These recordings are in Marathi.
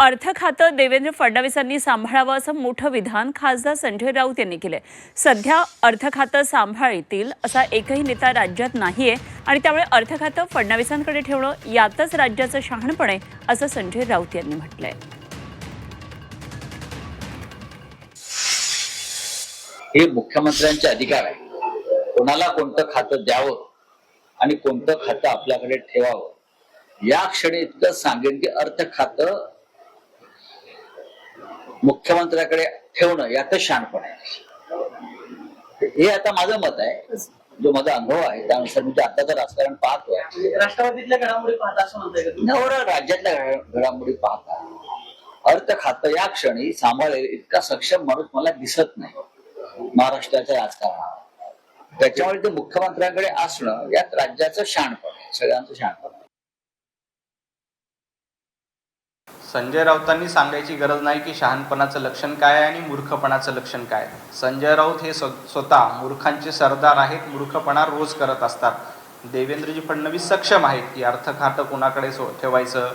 अर्थ खातं देवेंद्र फडणवीसांनी सांभाळावं असं मोठं विधान खासदार संजय राऊत यांनी केलंय। सध्या अर्थ खातं सांभाळतील असा एकही नेता राज्यात नाहीये आणि त्यामुळे अर्थ खातं फडणवीसांकडे ठेवणं यातच राज्याचं शहाणपण आहे असं संजय राऊत यांनी म्हटलंय। हे मुख्यमंत्र्यांचे अधिकार आहे, कोणाला कोणतं खातं द्यावं आणि कोणतं खातं आपल्याकडे ठेवावं। या क्षणी इतकं सांगेन की अर्थ खातं मुख्यमंत्र्याकडे ठेवणं यातच शहाणपण आहे। हे आता माझं मत आहे, जो माझा अनुभव आहे त्यानुसार मी आताचं राजकारण पाहतोय। राष्ट्रवादीतल्या घडामोडी पाहता असं म्हणताय का? राज्यातल्या घडामोडी पाहता अर्थ खातं या क्षणी सांभाळेल इतका सक्षम माणूस मला दिसत नाही महाराष्ट्राच्या राजकारणात। त्याच्यामुळे ते मुख्यमंत्र्यांकडे असणं यात राज्याचं शहाणपण आहे, सगळ्यांचं शहाणपण आहे। संजय राऊतांनी सांगायची गरज नाही की शहाणपणाचं लक्षण काय आहे आणि मूर्खपणाचं लक्षण काय। संजय राऊत हे स्वतः मूर्खांचे सरदार आहेत, मूर्खपणा रोज करत असतात। देवेंद्रजी फडणवीस सक्षम आहेत की अर्थ खातं कोणाकडे ठेवायचं,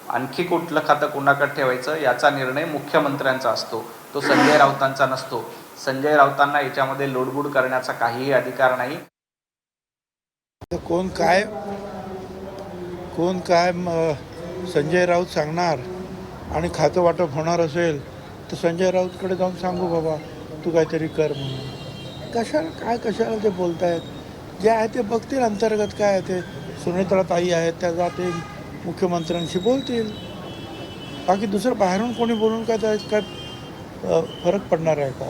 आणखी कुठलं खातं कोणाकडे ठेवायचं याचा निर्णय मुख्यमंत्र्यांचा असतो, तो संजय राऊतांचा नसतो। संजय राऊतांना याच्यामध्ये लोडबूड करण्याचा काहीही अधिकार नाही। कोण काय संजय राऊत सांगणार आणि खातं वाटप होणार असेल तर संजय राऊतकडे जाऊन सांगू बाबा तू काहीतरी कर म्हणून। कशाला ते बोलतायत, जे आहे ते बघतील अंतर्गत काय आहे ते। सुनेत्रा ताई आहेत त्या जातील मुख्यमंत्र्यांशी बोलतील, बाकी दुसरं बाहेरून कोणी बोलून काय फरक पडणार आहे का?